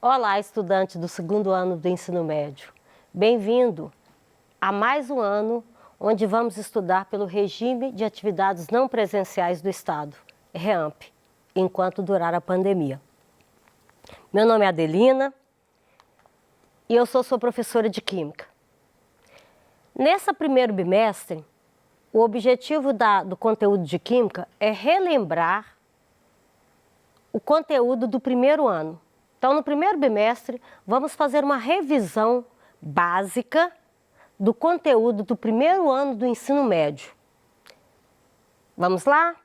Olá, estudante do segundo ano do ensino médio. Bem-vindo a mais um ano onde vamos estudar pelo Regime de Atividades Não Presenciais do Estado, REAMP, enquanto durar a pandemia. Meu nome é Adelina e eu sou sua professora de Química. Nesse primeiro bimestre, o objetivo do conteúdo de Química é relembrar o conteúdo do primeiro ano. Então, no primeiro bimestre, vamos fazer uma revisão básica do conteúdo do primeiro ano do ensino médio. Vamos lá?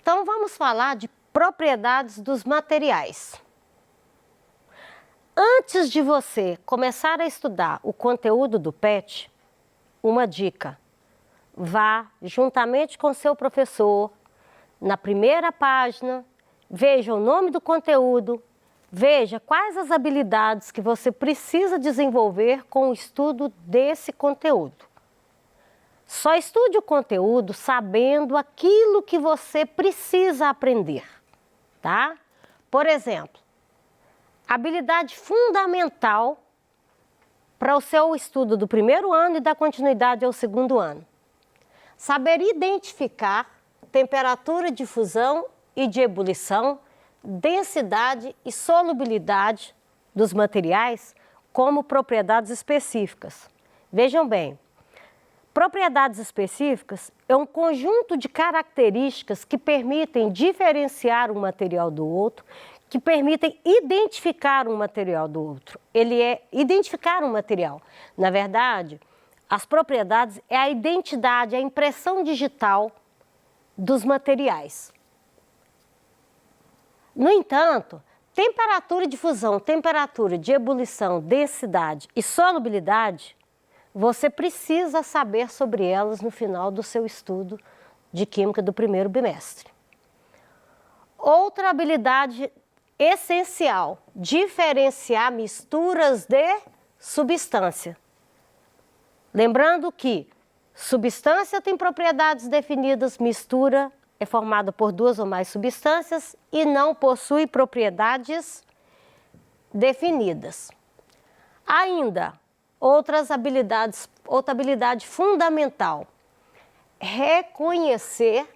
Então, vamos falar de propriedades dos materiais. Antes de você começar a estudar o conteúdo do PET, uma dica: vá juntamente com seu professor na primeira página, veja o nome do conteúdo, veja quais as habilidades que você precisa desenvolver com o estudo desse conteúdo. Só estude o conteúdo sabendo aquilo que você precisa aprender, tá? Por exemplo, habilidade fundamental para o seu estudo do primeiro ano e da continuidade ao segundo ano: saber identificar temperatura de fusão e de ebulição, densidade e solubilidade dos materiais como propriedades específicas. Vejam bem, propriedades específicas é um conjunto de características que permitem diferenciar um material do outro, que permitem identificar um material do outro. Ele é identificar um material. Na verdade, as propriedades é a identidade, a impressão digital dos materiais. No entanto, temperatura de fusão, temperatura de ebulição, densidade e solubilidade, você precisa saber sobre elas no final do seu estudo de Química do primeiro bimestre. Outra habilidade essencial: diferenciar misturas de substância. Lembrando que substância tem propriedades definidas, mistura é formada por duas ou mais substâncias e não possui propriedades definidas. Ainda, outra habilidade fundamental: reconhecer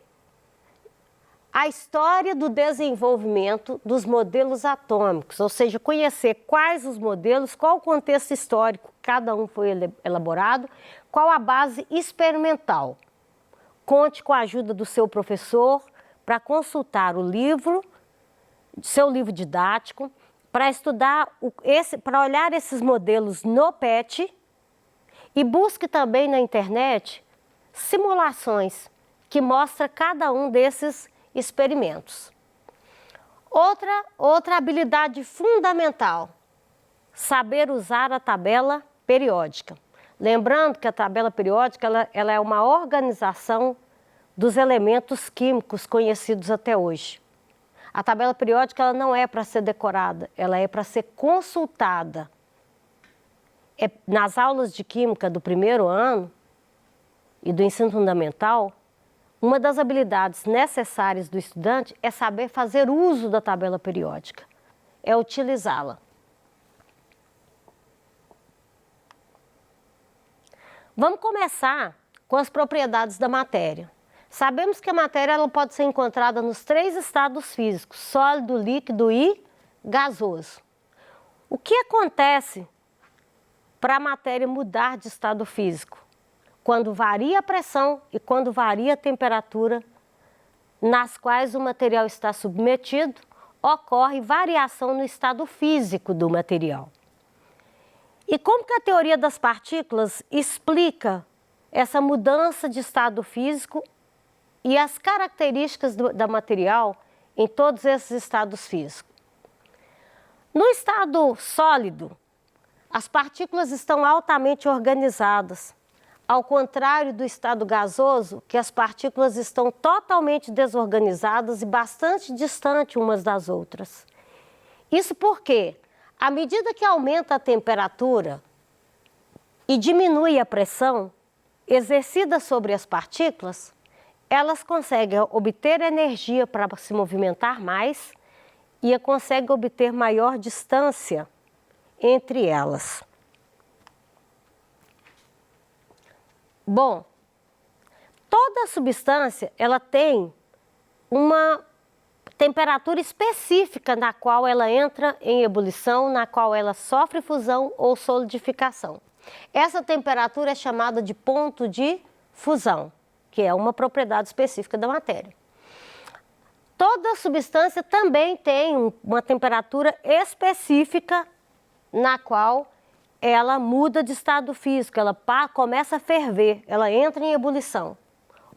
a história do desenvolvimento dos modelos atômicos, ou seja, conhecer quais os modelos, qual o contexto histórico cada um foi elaborado, qual a base experimental. Conte com a ajuda do seu professor para consultar o livro, seu livro didático, para estudar, para olhar esses modelos no PET, e busque também na internet simulações que mostram cada um desses experimentos. Outra habilidade fundamental: saber usar a tabela periódica. Lembrando que a tabela periódica ela é uma organização dos elementos químicos conhecidos até hoje. A tabela periódica ela não é para ser decorada, ela é para ser consultada. Nas aulas de Química do primeiro ano e do ensino fundamental, uma das habilidades necessárias do estudante é saber fazer uso da tabela periódica, é utilizá-la. Vamos começar com as propriedades da matéria. Sabemos que a matéria ela pode ser encontrada nos 3 estados físicos: sólido, líquido e gasoso. O que acontece para a matéria mudar de estado físico? Quando varia a pressão e quando varia a temperatura nas quais o material está submetido, ocorre variação no estado físico do material. E como que a teoria das partículas explica essa mudança de estado físico e as características do material em todos esses estados físicos? No estado sólido, as partículas estão altamente organizadas, ao contrário do estado gasoso, que as partículas estão totalmente desorganizadas e bastante distantes umas das outras. Isso porque, à medida que aumenta a temperatura e diminui a pressão exercida sobre as partículas, elas conseguem obter energia para se movimentar mais e consegue obter maior distância entre elas. Bom, toda substância ela tem uma temperatura específica na qual ela entra em ebulição, na qual ela sofre fusão ou solidificação. Essa temperatura é chamada de ponto de fusão, que é uma propriedade específica da matéria. Toda substância também tem uma temperatura específica na qual ela muda de estado físico, ela começa a ferver, ela entra em ebulição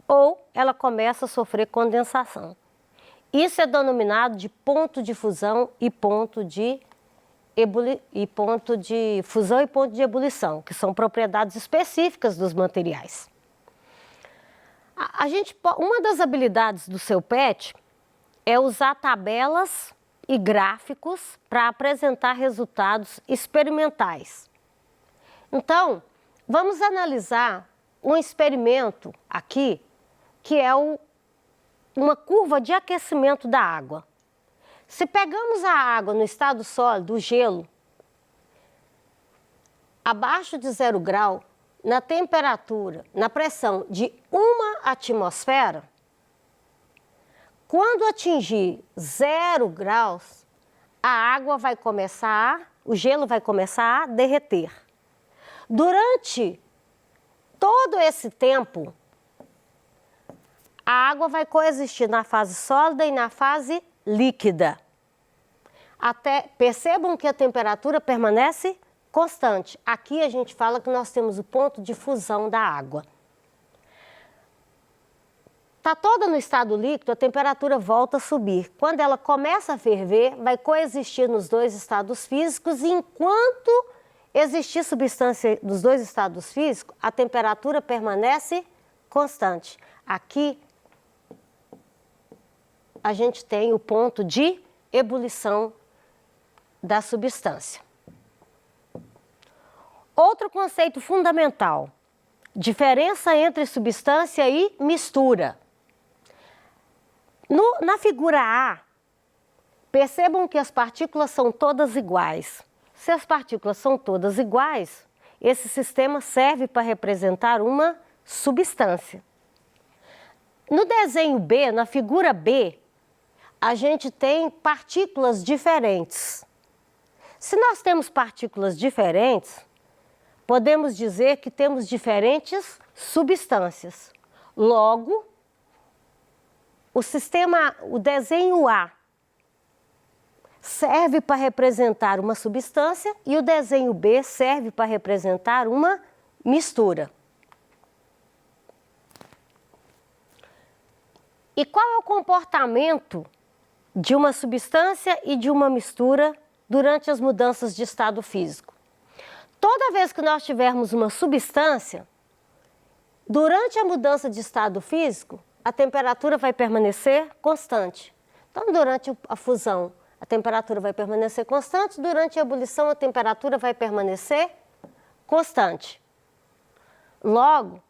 ou ela começa a sofrer condensação. Isso é denominado de ponto de fusão e ponto de fusão e ponto de ebulição, que são propriedades específicas dos materiais. Uma das habilidades do seu PET é usar tabelas e gráficos para apresentar resultados experimentais. Então, vamos analisar um experimento aqui, que é uma curva de aquecimento da água. Se pegamos a água no estado sólido, o gelo, abaixo de 0 grau, na temperatura, na pressão de 1 atmosfera, quando atingir 0 graus, o gelo vai começar a derreter. Durante todo esse tempo, a água vai coexistir na fase sólida e na fase líquida. Percebam que a temperatura permanece constante. Aqui a gente fala que nós temos o ponto de fusão da água. Está toda no estado líquido, a temperatura volta a subir. Quando ela começa a ferver, vai coexistir nos dois estados físicos e enquanto existir substância dos dois estados físicos, a temperatura permanece constante. Aqui a gente tem o ponto de ebulição da substância. Outro conceito fundamental, diferença entre substância e mistura. Na figura A, percebam que as partículas são todas iguais. Se as partículas são todas iguais, esse sistema serve para representar uma substância. No desenho B, na figura B, a gente tem partículas diferentes. Se nós temos partículas diferentes, podemos dizer que temos diferentes substâncias. Logo, o desenho A serve para representar uma substância e o desenho B serve para representar uma mistura. E qual é o comportamento de uma substância e de uma mistura durante as mudanças de estado físico? Toda vez que nós tivermos uma substância, durante a mudança de estado físico, a temperatura vai permanecer constante. Então, durante a fusão, a temperatura vai permanecer constante, durante a ebulição, a temperatura vai permanecer constante. Logo,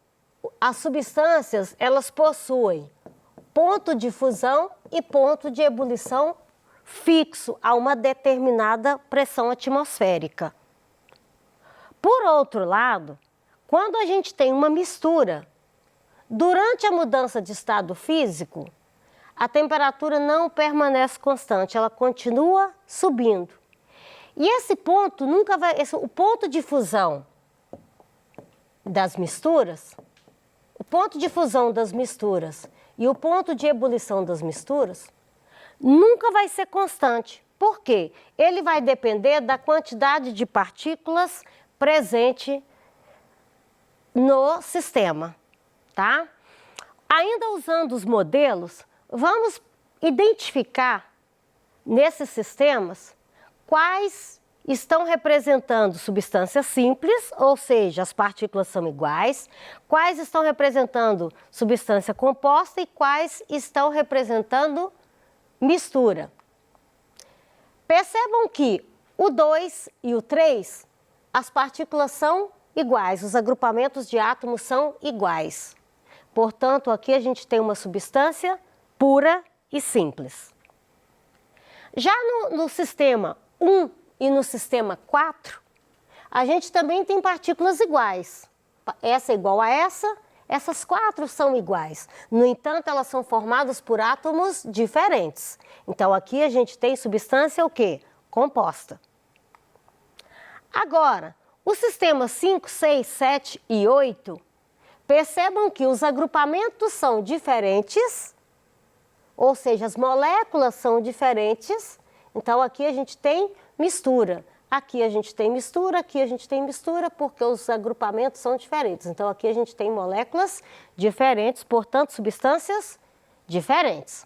as substâncias, elas possuem ponto de fusão e ponto de ebulição fixo a uma determinada pressão atmosférica. Por outro lado, quando a gente tem uma mistura, durante a mudança de estado físico, a temperatura não permanece constante, ela continua subindo. E esse ponto o ponto de fusão das misturas, o ponto de fusão das misturas e o ponto de ebulição das misturas nunca vai ser constante. Por quê? Ele vai depender da quantidade de partículas presente no sistema, tá? Ainda usando os modelos, vamos identificar nesses sistemas quais estão representando substâncias simples, ou seja, as partículas são iguais, quais estão representando substância composta e quais estão representando mistura. Percebam que o 2 e o 3, as partículas são iguais, os agrupamentos de átomos são iguais. Portanto, aqui a gente tem uma substância pura e simples. Já no sistema 1 e no sistema 4, a gente também tem partículas iguais. Essa é igual a essa, essas 4 são iguais. No entanto, elas são formadas por átomos diferentes. Então, aqui a gente tem substância o quê? Composta. Agora, os sistemas 5, 6, 7 e 8, percebam que os agrupamentos são diferentes, ou seja, as moléculas são diferentes. Então, aqui a gente tem mistura. Aqui a gente tem mistura, aqui a gente tem mistura, porque os agrupamentos são diferentes. Então, aqui a gente tem moléculas diferentes, portanto, substâncias diferentes.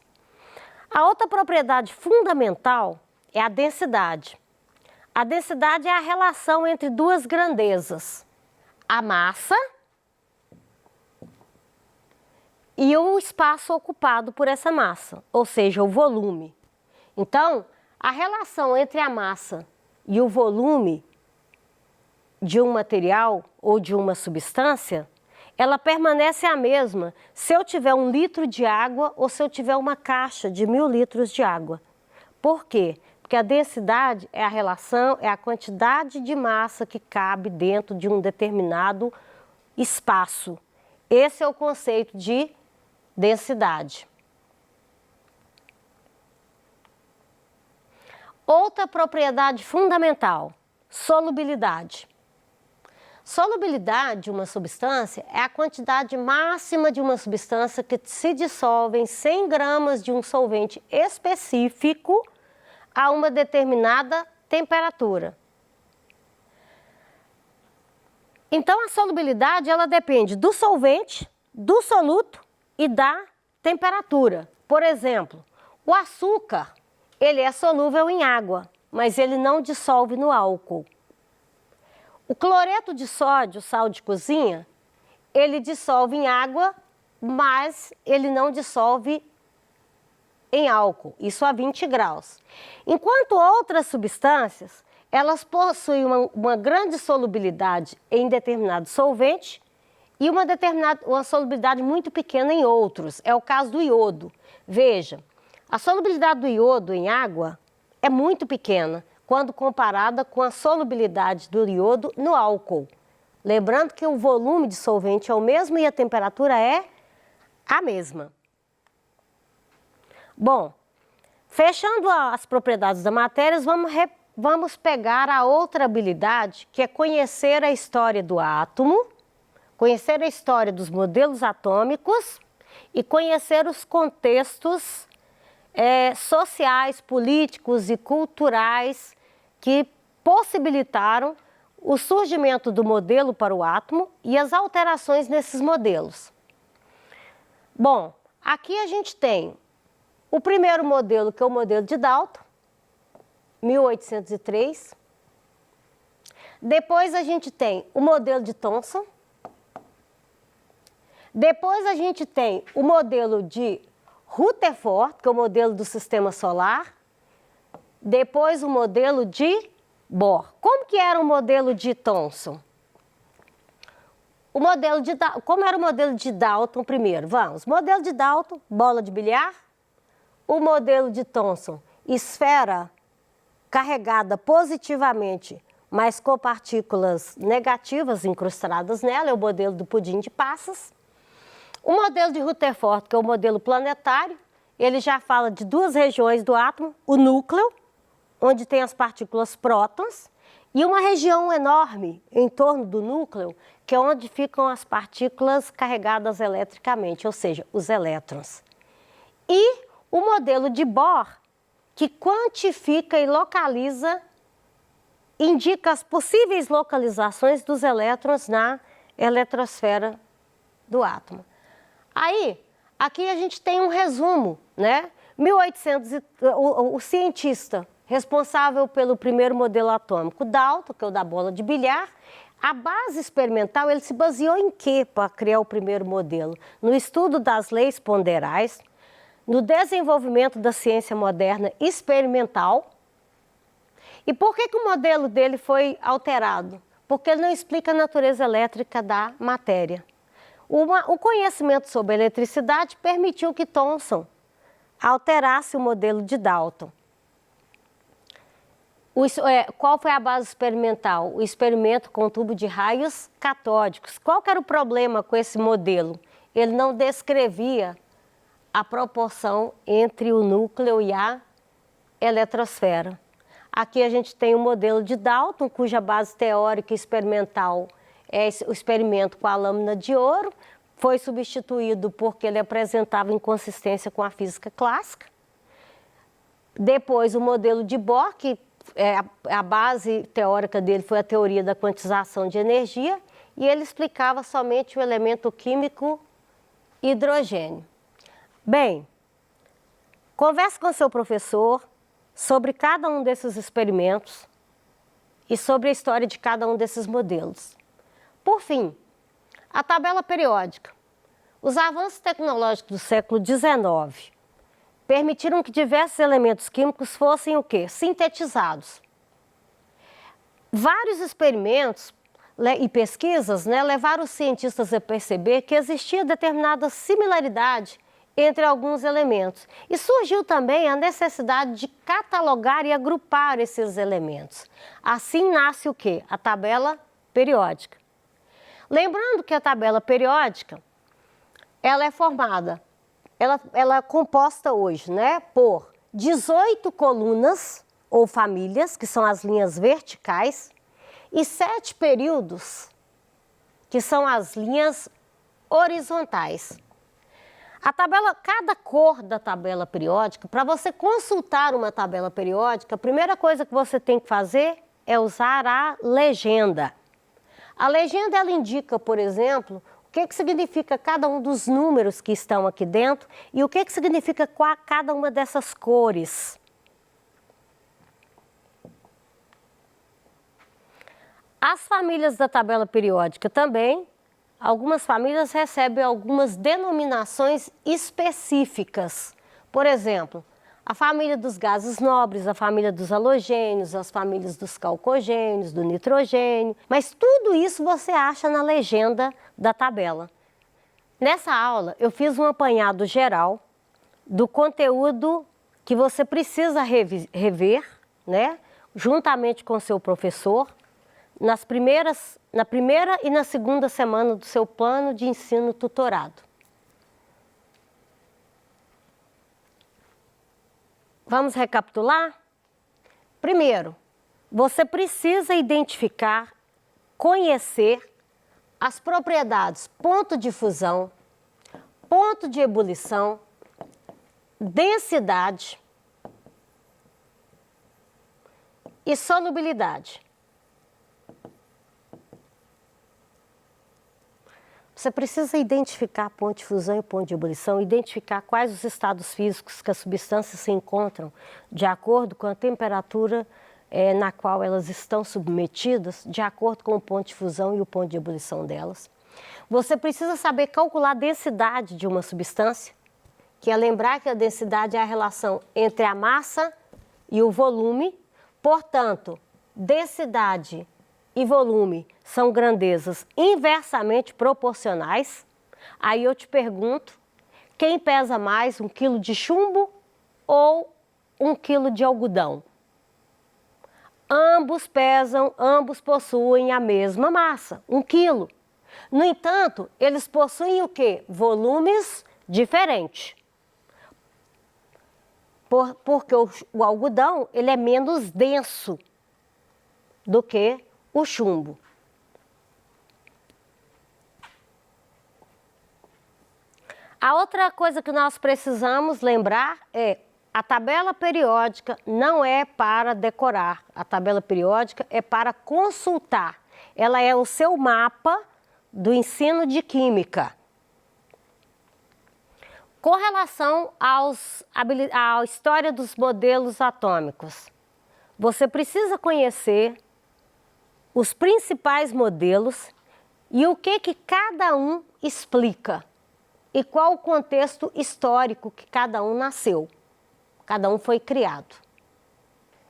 A outra propriedade fundamental é a densidade. A densidade é a relação entre duas grandezas, a massa e o espaço ocupado por essa massa, ou seja, o volume. Então, a relação entre a massa e o volume de um material ou de uma substância, ela permanece a mesma se eu tiver 1 litro de água ou se eu tiver uma caixa de 1000 litros de água. Por quê? Porque a densidade é a relação, é a quantidade de massa que cabe dentro de um determinado espaço. Esse é o conceito de densidade. Outra propriedade fundamental, solubilidade. Solubilidade de uma substância é a quantidade máxima de uma substância que se dissolve em 100 gramas de um solvente específico a uma determinada temperatura. Então, a solubilidade ela depende do solvente, do soluto e da temperatura. Por exemplo, o açúcar, ele é solúvel em água, mas ele não dissolve no álcool. O cloreto de sódio, sal de cozinha, ele dissolve em água, mas ele não dissolve em álcool, isso a 20 graus. Enquanto outras substâncias, elas possuem uma grande solubilidade em determinado solvente e uma solubilidade muito pequena em outros. É o caso do iodo. Veja, a solubilidade do iodo em água é muito pequena quando comparada com a solubilidade do iodo no álcool. Lembrando que o volume de solvente é o mesmo e a temperatura é a mesma. Bom, fechando as propriedades da matéria, vamos pegar a outra habilidade, que é conhecer a história do átomo, conhecer a história dos modelos atômicos e conhecer os contextos sociais, políticos e culturais que possibilitaram o surgimento do modelo para o átomo e as alterações nesses modelos. Bom, aqui a gente tem o primeiro modelo, que é o modelo de Dalton, 1803. Depois a gente tem o modelo de Thomson. Depois a gente tem o modelo de Rutherford, que é o modelo do sistema solar. Depois o modelo de Bohr. Como que era o modelo de Thomson? Como era o modelo de Dalton primeiro? Vamos, modelo de Dalton, bola de bilhar. O modelo de Thomson, esfera carregada positivamente, mas com partículas negativas incrustadas nela, é o modelo do pudim de passas. O modelo de Rutherford, que é o modelo planetário, ele já fala de 2 regiões do átomo, o núcleo, onde tem as partículas prótons, e uma região enorme em torno do núcleo, que é onde ficam as partículas carregadas eletricamente, ou seja, os elétrons. E o modelo de Bohr, que quantifica e localiza, indica as possíveis localizações dos elétrons na eletrosfera do átomo. Aí, aqui a gente tem um resumo, né? O cientista responsável pelo primeiro modelo atômico, Dalton, que é o da bola de bilhar, a base experimental, ele se baseou em quê para criar o primeiro modelo? No estudo das leis ponderais, no desenvolvimento da ciência moderna experimental. E por que o modelo dele foi alterado? Porque ele não explica a natureza elétrica da matéria. O conhecimento sobre a eletricidade permitiu que Thomson alterasse o modelo de Dalton. Qual foi a base experimental? O experimento com tubo de raios catódicos. Qual que era o problema com esse modelo? Ele não descrevia a proporção entre o núcleo e a eletrosfera. Aqui a gente tem o modelo de Dalton, cuja base teórica e experimental é o experimento com a lâmina de ouro. Foi substituído porque ele apresentava inconsistência com a física clássica. Depois o modelo de Bohr, que a base teórica dele foi a teoria da quantização de energia, e ele explicava somente o elemento químico hidrogênio. Bem, converse com seu professor sobre cada um desses experimentos e sobre a história de cada um desses modelos. Por fim, a tabela periódica. Os avanços tecnológicos do século XIX permitiram que diversos elementos químicos fossem o quê? Sintetizados. Vários experimentos e pesquisas levaram os cientistas a perceber que existia determinada similaridade entre alguns elementos. E surgiu também a necessidade de catalogar e agrupar esses elementos. Assim nasce o quê? A tabela periódica. Lembrando que a tabela periódica, ela é formada, ela é composta hoje, por 18 colunas ou famílias, que são as linhas verticais, e 7 períodos, que são as linhas horizontais. Cada cor da tabela periódica, para você consultar uma tabela periódica, a primeira coisa que você tem que fazer é usar a legenda. A legenda, ela indica, por exemplo, o que significa cada um dos números que estão aqui dentro e o que significa cada uma dessas cores. As famílias da tabela periódica também, algumas famílias recebem algumas denominações específicas. Por exemplo, a família dos gases nobres, a família dos halogênios, as famílias dos calcogênios, do nitrogênio. Mas tudo isso você acha na legenda da tabela. Nessa aula, eu fiz um apanhado geral do conteúdo que você precisa rever, juntamente com o seu professor, na primeira e na segunda semana do seu plano de ensino tutorado. Vamos recapitular? Primeiro, você precisa identificar, conhecer as propriedades ponto de fusão, ponto de ebulição, densidade e solubilidade. Você precisa identificar ponto de fusão e ponto de ebulição, identificar quais os estados físicos que as substâncias se encontram de acordo com a temperatura na qual elas estão submetidas, de acordo com o ponto de fusão e o ponto de ebulição delas. Você precisa saber calcular a densidade de uma substância, que é lembrar que a densidade é a relação entre a massa e o volume. Portanto, densidade e volume são grandezas inversamente proporcionais. Aí eu te pergunto, quem pesa mais, 1 quilo de chumbo ou 1 quilo de algodão? Ambos pesam, ambos possuem a mesma massa, 1 quilo. No entanto, eles possuem o quê? Volumes diferentes. Porque o algodão ele é menos denso do que o chumbo. A outra coisa que nós precisamos lembrar é a tabela periódica não é para decorar, a tabela periódica é para consultar. Ela é o seu mapa do ensino de química. Com relação à história dos modelos atômicos, você precisa conhecer os principais modelos e o que cada um explica e qual o contexto histórico que cada um nasceu, cada um foi criado.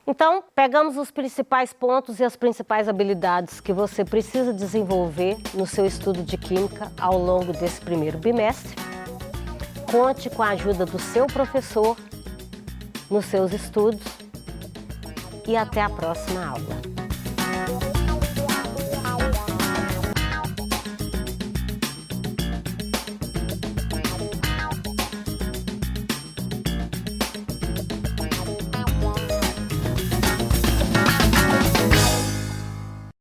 Então, pegamos os principais pontos e as principais habilidades que você precisa desenvolver no seu estudo de Química ao longo desse primeiro bimestre. Conte com a ajuda do seu professor nos seus estudos e até a próxima aula.